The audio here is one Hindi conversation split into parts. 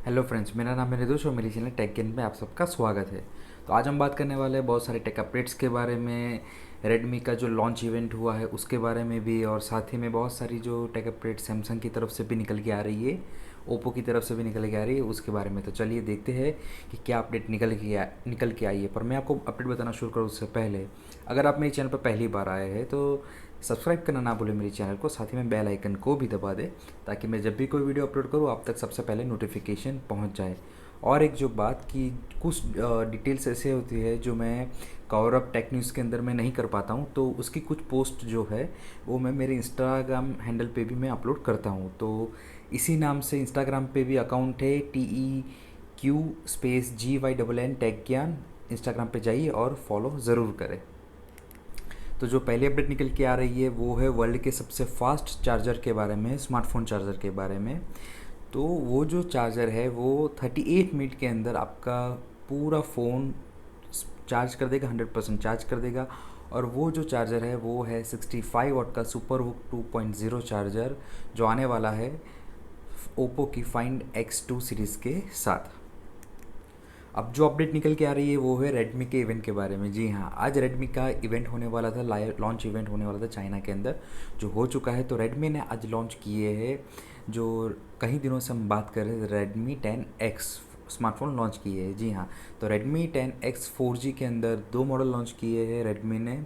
हेलो फ्रेंड्स, मेरा नाम है रिदोष और मेरी चैनल टेक गेन में आप सबका स्वागत है। तो आज हम बात करने वाले हैं बहुत सारे टेक अपडेट्स के बारे में, रेडमी का जो लॉन्च इवेंट हुआ है उसके बारे में भी, और साथ ही में बहुत सारी जो टेक अपडेट सैमसंग की तरफ से भी निकल के आ रही है, ओप्पो की तरफ से भी निकल के आ रही है, उसके बारे में। तो चलिए देखते हैं कि क्या अपडेट निकल के आई है। पर मैं आपको अपडेट बताना शुरू करूँ उससे पहले, अगर आप मेरे चैनल पर पहली बार आए हैं तो सब्सक्राइब करना ना भूलें मेरे चैनल को, साथ ही में बेल आइकन को भी दबा दें ताकि मैं जब भी कोई वीडियो अपलोड करूँ आप तक सबसे पहले नोटिफिकेशन पहुंच जाए। और एक जो बात कि कुछ डिटेल्स ऐसे होती है जो मैं कवर अप टेक न्यूज़ के अंदर मैं नहीं कर पाता हूँ, तो उसकी कुछ पोस्ट जो है वो मैं मेरे इंस्टाग्राम हैंडल पे भी मैं अपलोड करता हूँ। तो इसी नाम से इंस्टाग्राम पे भी अकाउंट है, TEQ_GYNN टेक ज्ञान। इंस्टाग्राम पे जाइए और फॉलो ज़रूर करें। तो जो पहली अपडेट निकल के आ रही है वो है वर्ल्ड के सबसे फास्ट चार्जर के बारे में, स्मार्टफोन चार्जर के बारे में। तो वो जो चार्जर है वो 38 मिनट के अंदर आपका पूरा फ़ोन चार्ज कर देगा, 100% चार्ज कर देगा। और वो जो चार्जर है वो है 65 वाट का सुपर वुक 2.0 चार्जर, जो आने वाला है ओप्पो की फाइंड X2 सीरीज़ के साथ। अब जो अपडेट निकल के आ रही है वो है रेडमी के इवेंट के बारे में। जी हाँ, आज रेडमी का इवेंट होने वाला था, लॉन्च इवेंट होने वाला था चाइना के अंदर, जो हो चुका है। तो रेडमी ने आज लॉन्च किए हैं, जो कई दिनों से हम बात कर रहे थे, रेडमी 10X स्मार्टफोन लॉन्च किए हैं। जी हाँ, तो रेडमी 10X 4G के अंदर दो मॉडल लॉन्च किए हैं रेडमी ने।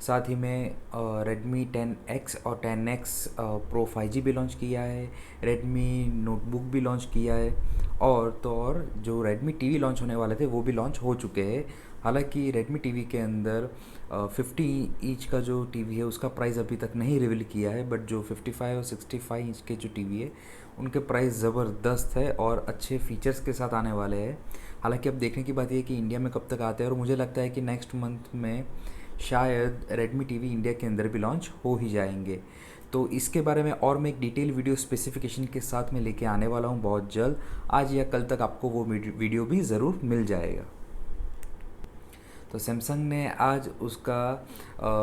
साथ ही में रेडमी 10X और 10X प्रो 5G भी लॉन्च किया है, रेडमी नोटबुक भी लॉन्च किया है, और तो और जो रेडमी टीवी लॉन्च होने वाले थे वो भी लॉन्च हो चुके हैं। हालांकि रेडमी टीवी के अंदर 50 इंच का जो टीवी है उसका प्राइस अभी तक नहीं रिवील किया है, बट जो 55 और 65 इंच के जो टीवी है उनके प्राइस ज़बरदस्त है और अच्छे फीचर्स के साथ आने वाले हैं। हालांकि अब देखने की बात यह है कि इंडिया में कब तक आते हैं, और मुझे लगता है कि नेक्स्ट मंथ में शायद रेडमी टीवी इंडिया के अंदर भी लॉन्च हो ही जाएंगे। तो इसके बारे में और मैं एक डिटेल वीडियो स्पेसिफिकेशन के साथ में लेके आने वाला हूँ बहुत जल्द। आज या कल तक आपको वो वीडियो भी ज़रूर मिल जाएगा। तो सैमसंग ने आज उसका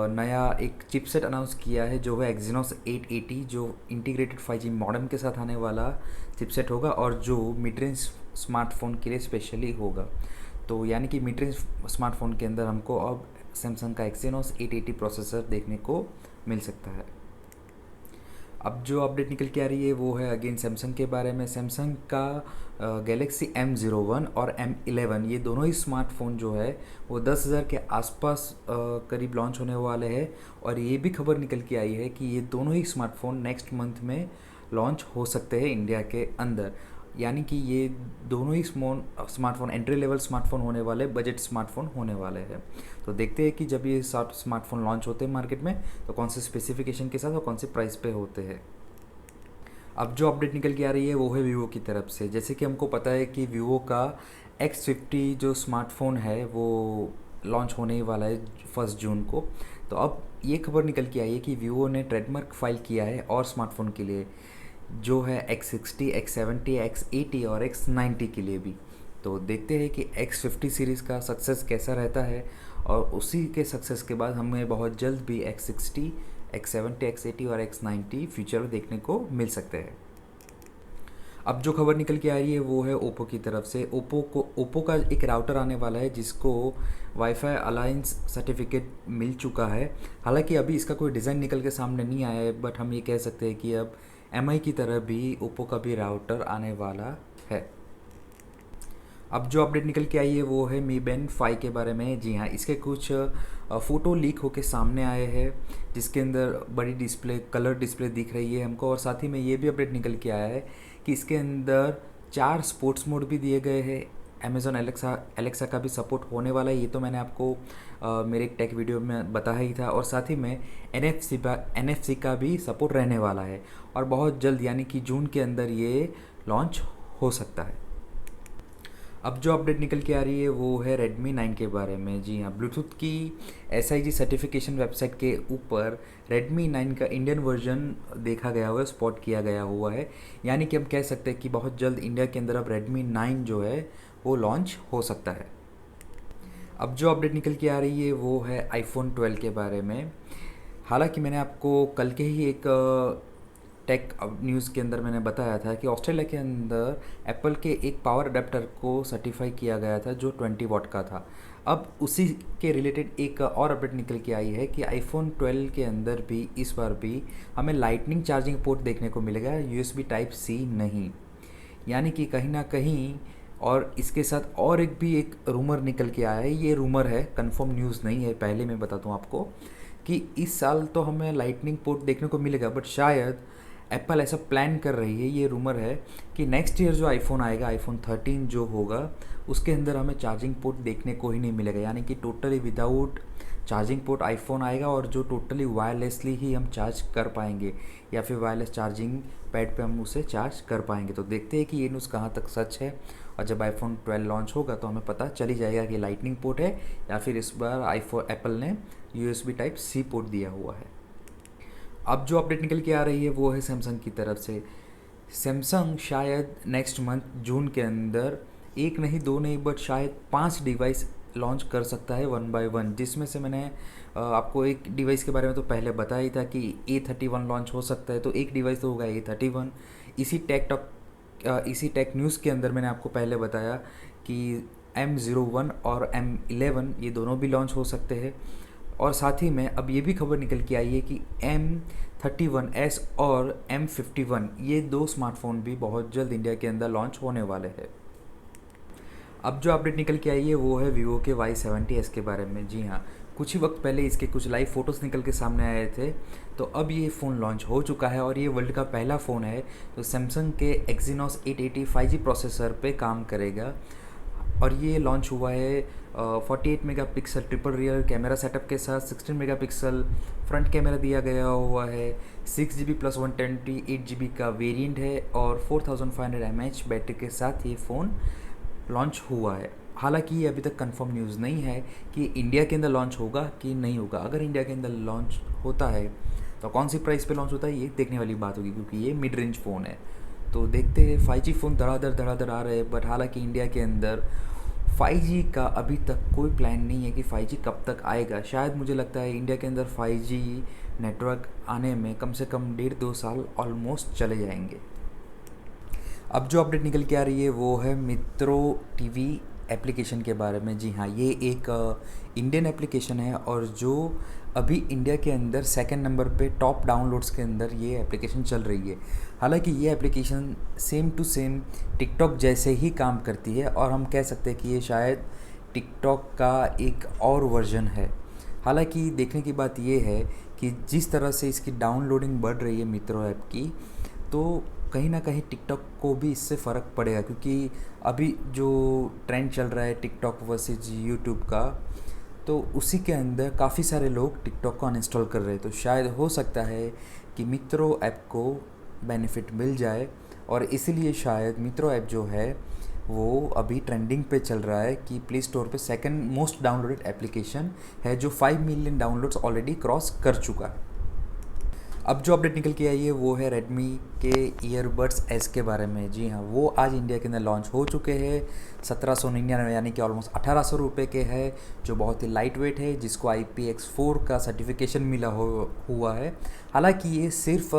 नया एक चिपसेट अनाउंस किया है, जो है Exynos 880, जो इंटीग्रेटेड 5G मॉडेम के साथ आने वाला चिपसेट होगा और जो मिड रेंज स्मार्टफोन के लिए स्पेशली होगा। तो यानी कि मिड रेंज स्मार्टफोन के अंदर हमको अब सैमसंग का Exynos 880 प्रोसेसर देखने को मिल सकता है। अब जो अपडेट निकल के आ रही है वो है अगेन सैमसंग के बारे में। सैमसंग का गैलेक्सी M01 और M11, ये दोनों ही स्मार्टफोन जो है वो 10,000 के आसपास करीब लॉन्च होने वाले हैं। और ये भी खबर निकल के आई है कि ये दोनों ही स्मार्टफोन नेक्स्ट मंथ में लॉन्च हो सकते हैं इंडिया के अंदर। यानी कि ये दोनों ही स्मार्टफोन एंट्री लेवल स्मार्टफोन होने वाले, बजट स्मार्टफोन होने वाले हैं। तो देखते हैं कि जब ये स्मार्टफोन लॉन्च होते हैं मार्केट में तो कौन से स्पेसिफिकेशन के साथ और कौन से प्राइस पे होते हैं। अब जो अपडेट निकल के आ रही है वो है वीवो की तरफ से। जैसे कि हमको पता है कि वीवो का X50 जो स्मार्टफोन है वो लॉन्च होने ही वाला है 1 जून को। तो अब ये खबर निकल के आई है कि वीवो ने ट्रेडमार्क फाइल किया है और स्मार्टफोन के लिए, जो है X60, X70, X80 और X90 के लिए भी। तो देखते हैं कि X50 सीरीज़ का सक्सेस कैसा रहता है, और उसी के सक्सेस के बाद हमें बहुत जल्द भी X60, X70, X80 और X90 फ्यूचर में देखने को मिल सकते हैं। अब जो खबर निकल के आ रही है वो है ओप्पो की तरफ से। ओप्पो का एक राउटर आने वाला है जिसको वाईफाई अलायंस सर्टिफिकेट मिल चुका है। हालांकि अभी इसका कोई डिज़ाइन निकल के सामने नहीं आया है, बट हम ये कह सकते हैं कि अब MI की तरह भी ओप्पो का भी राउटर आने वाला है। अब जो अपडेट निकल के आई है वो है Mi Band 5 के बारे में। जी हाँ, इसके कुछ फ़ोटो लीक होके सामने आए हैं जिसके अंदर बड़ी डिस्प्ले, कलर डिस्प्ले दिख रही है हमको। और साथ ही में ये भी अपडेट निकल के आया है कि इसके अंदर 4 स्पोर्ट्स मोड भी दिए गए हैं। अमेज़ॉन एलेक्सा का भी सपोर्ट होने वाला है, ये तो मैंने आपको मेरे एक टेक वीडियो में बताया ही था। और साथ ही में NFC का भी सपोर्ट रहने वाला है, और बहुत जल्द यानी कि जून के अंदर ये लॉन्च हो सकता है। अब जो अपडेट निकल के आ रही है वो है Redmi 9 के बारे में। जी हाँ, ब्लूटूथ की SIG सर्टिफिकेशन वेबसाइट के ऊपर Redmi 9 का इंडियन वर्जन देखा गया हुआ है, स्पॉट किया गया हुआ है। यानी कि हम कह सकते हैं कि बहुत जल्द इंडिया के अंदर अब Redmi 9 जो है वो लॉन्च हो सकता है। अब जो अपडेट निकल के आ रही है वो है iPhone 12 के बारे में। हालांकि मैंने आपको कल के ही एक टेक न्यूज़ के अंदर मैंने बताया था कि ऑस्ट्रेलिया के अंदर एप्पल के एक पावर अडेप्टर को सर्टिफाई किया गया था जो 20 वॉट का था। अब उसी के रिलेटेड एक और अपडेट निकल के आई है कि आईफोन 12 के अंदर भी इस बार भी हमें लाइटनिंग चार्जिंग पोर्ट देखने को मिलेगा, यूएसबी टाइप सी नहीं। यानी कि कहीं ना कहीं, और इसके साथ और एक रूमर निकल के आया है, ये रूमर है, कंफर्म न्यूज़ नहीं है, पहले मैं बताता हूँ आपको कि इस साल तो हमें लाइटनिंग पोर्ट देखने को मिलेगा, बट शायद एप्पल ऐसा प्लान कर रही है, ये रूमर है कि नेक्स्ट ईयर जो आईफोन आएगा, आईफोन 13 जो होगा, उसके अंदर हमें चार्जिंग पोर्ट देखने को ही नहीं मिलेगा। यानी कि totally without charging port iPhone आएगा, और जो टोटली वायरलेसली ही हम चार्ज कर पाएंगे, या फिर वायरलेस चार्जिंग पैड पे हम उसे चार्ज कर पाएंगे। तो देखते हैं कि ये न्यूज़ कहाँ तक सच है, और जब आईफोन 12 लॉन्च होगा तो हमें पता चल ही जाएगा कि लाइटनिंग पोर्ट है या फिर इस बार आईफोन एप्पल ने यूएसबी टाइप सी पोर्ट दिया हुआ है। अब जो अपडेट निकल के आ रही है वो है सैमसंग की तरफ से। सैमसंग शायद नेक्स्ट मंथ जून के अंदर एक नहीं, दो नहीं, बट शायद 5 डिवाइस लॉन्च कर सकता है वन बाय वन, जिसमें से मैंने आपको एक डिवाइस के बारे में तो पहले बताया ही था कि A31 लॉन्च हो सकता है, तो एक डिवाइस तो होगा A31। इसी टेक न्यूज़ के अंदर मैंने आपको पहले बताया कि M01 और M11 ये दोनों भी लॉन्च हो सकते हैं। और साथ ही में अब ये भी खबर निकल के आई है कि M31s और M51 ये दो स्मार्टफोन भी बहुत जल्द इंडिया के अंदर लॉन्च होने वाले हैं। अब जो अपडेट निकल के आई है वो है वीवो के Y70s के बारे में। जी हाँ, कुछ ही वक्त पहले इसके कुछ लाइव फ़ोटोज़ निकल के सामने आए थे। तो अब ये फ़ोन लॉन्च हो चुका है और ये वर्ल्ड का पहला फ़ोन है जो सैमसंग के Exynos 880 5G प्रोसेसर पे काम करेगा। और ये लॉन्च हुआ है 48 megapixel triple rear camera setup के साथ। 16 मेगापिक्सल फ्रंट कैमरा दिया गया हुआ है। 6GB प्लस 128GB का वेरिएंट है और 4500 mAh बैटरी के साथ ये फ़ोन लॉन्च हुआ है। हालांकि ये अभी तक कंफर्म न्यूज़ नहीं है कि इंडिया के अंदर लॉन्च होगा कि नहीं होगा। अगर इंडिया के अंदर लॉन्च होता है तो कौन सी प्राइस पे लॉन्च होता है ये देखने वाली बात होगी, क्योंकि ये मिड रेंज फ़ोन है। तो देखते हैं, 5G फ़ोन धड़ाधड़ आ रहे हैं, बट हालांकि इंडिया के अंदर 5G का अभी तक कोई प्लान नहीं है कि 5G कब तक आएगा। शायद मुझे लगता है इंडिया के अंदर 5G नेटवर्क आने में कम से कम 1.5-2 साल ऑलमोस्ट चले जाएंगे। अब जो अपडेट निकल के आ रही है वो है मित्रो टीवी एप्लीकेशन के बारे में। जी हाँ, ये एक इंडियन एप्लीकेशन है और जो अभी इंडिया के अंदर सेकंड नंबर पे टॉप डाउनलोड्स के अंदर ये एप्लीकेशन चल रही है। हालांकि ये application same to same TikTok जैसे ही काम करती है और हम कह सकते हैं कि ये शायद टिकटॉक का एक और वर्जन है। हालांकि देखने की बात ये है कि जिस तरह से इसकी डाउनलोडिंग बढ़ रही है मित्रो ऐप की, तो कहीं ना कहीं टिकटॉक को भी इससे फ़र्क पड़ेगा, क्योंकि अभी जो ट्रेंड चल रहा है टिकटॉक वर्सेस यूट्यूब का, तो उसी के अंदर काफ़ी सारे लोग टिकटॉक को अनइंस्टॉल कर रहे हैं। तो शायद हो सकता है कि मित्रो ऐप को बेनिफिट मिल जाए, और इसीलिए शायद मित्रो ऐप जो है वो अभी ट्रेंडिंग पे चल रहा है कि प्ले स्टोर पे सेकंड मोस्ट डाउनलोडेड एप्लीकेशन है, जो 5 मिलियन डाउनलोड्स ऑलरेडी क्रॉस कर चुका है। अब जो अपडेट निकल के आई है वो है रेडमी के ईयरबड्स एस के बारे में। जी हाँ, वो आज इंडिया के अंदर लॉन्च हो चुके हैं। 1799 यानी कि ऑलमोस्ट 1800 रुपये के है, जो बहुत ही लाइट वेट है, जिसको IPX4 का सर्टिफिकेशन मिला हुआ है। हालांकि ये सिर्फ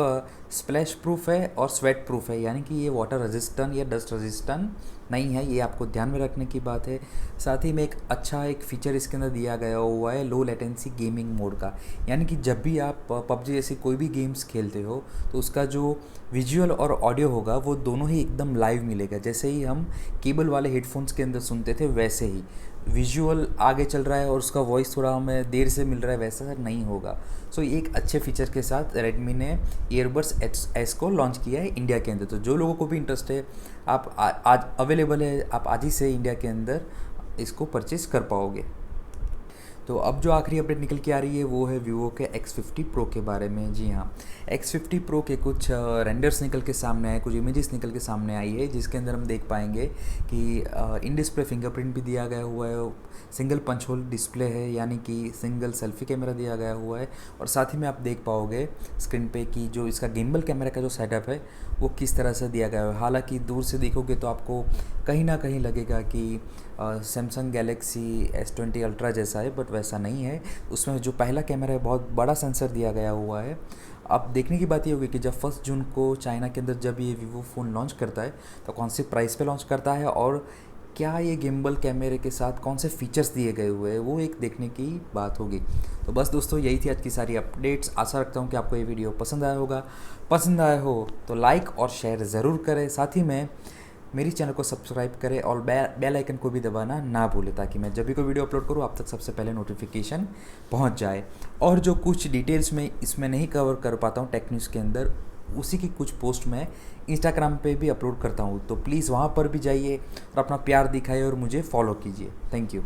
स्प्लैश प्रूफ है और स्वेट प्रूफ है, यानी कि ये वाटर रेजिस्टेंट या डस्ट रेजिस्टेंट नहीं है, ये आपको ध्यान में रखने की बात है। साथ ही में एक फीचर इसके अंदर दिया गया हुआ है लो लेटेंसी गेमिंग मोड का, यानी कि जब भी आप पबजी जैसी कोई भी गेम्स खेलते हो तो उसका जो विजुअल और ऑडियो होगा वो दोनों ही एकदम लाइव मिलेगा। जैसे ही हम केबल वाले हेडफोन्स के अंदर सुनते थे वैसे ही विजुअल आगे चल रहा है और उसका वॉइस थोड़ा हमें देर से मिल रहा है, वैसा नहीं होगा। सो ये एक अच्छे फीचर के साथ रेडमी ने ईयरबड्स एस को लॉन्च किया है इंडिया के अंदर। तो जो लोगों को भी इंटरेस्ट है, आप आज अवेलेबल है, आप आज ही से इंडिया के अंदर इसको परचेज़ कर पाओगे। तो अब जो आखिरी अपडेट निकल के आ रही है वो है वीवो के X50 Pro के बारे में। जी हाँ, X50 Pro के कुछ रेंडर्स निकल के सामने आए, कुछ इमेजेस निकल के सामने आई है, जिसके अंदर हम देख पाएंगे कि इन डिस्प्ले फिंगरप्रिंट भी दिया गया हुआ है, सिंगल पंच होल डिस्प्ले है, यानी कि सिंगल सेल्फी कैमरा दिया गया हुआ है, और साथ ही में आप देख पाओगे स्क्रीन पे कि जो इसका गिम्बल कैमरा का जो सेटअप है वो किस तरह से दिया गया है। हालांकि दूर से देखोगे तो आपको कहीं ना कहीं लगेगा कि सैमसंग गैलेक्सी S20 अल्ट्रा जैसा है, बट वैसा नहीं है। उसमें जो पहला कैमरा है बहुत बड़ा सेंसर दिया गया हुआ है, अब देखने की बात ये होगी कि जब 1 जून को चाइना के अंदर जब ये वीवो फ़ोन लॉन्च करता है तो कौन सी प्राइस पे लॉन्च करता है और क्या ये गिम्बल कैमरे के साथ कौन से फीचर्स दिए गए हुए हैं, वो एक देखने की बात होगी। तो बस दोस्तों, यही थी आज की सारी अपडेट्स। आशा रखता हूँ कि आपको ये वीडियो पसंद आया होगा। पसंद आया हो तो लाइक और शेयर ज़रूर करें, साथ ही में मेरी चैनल को सब्सक्राइब करें और बेल आइकन को भी दबाना ना भूलें, ताकि मैं जब भी कोई वीडियो अपलोड करूँ आप तक सबसे पहले नोटिफिकेशन पहुंच जाए। और जो कुछ डिटेल्स में इसमें नहीं कवर कर पाता हूँ टेक न्यूज़ के अंदर, उसी की कुछ पोस्ट मैं इंस्टाग्राम पे भी अपलोड करता हूँ, तो प्लीज़ वहाँ पर भी जाइए और अपना प्यार दिखाइए और मुझे फॉलो कीजिए। Thank you.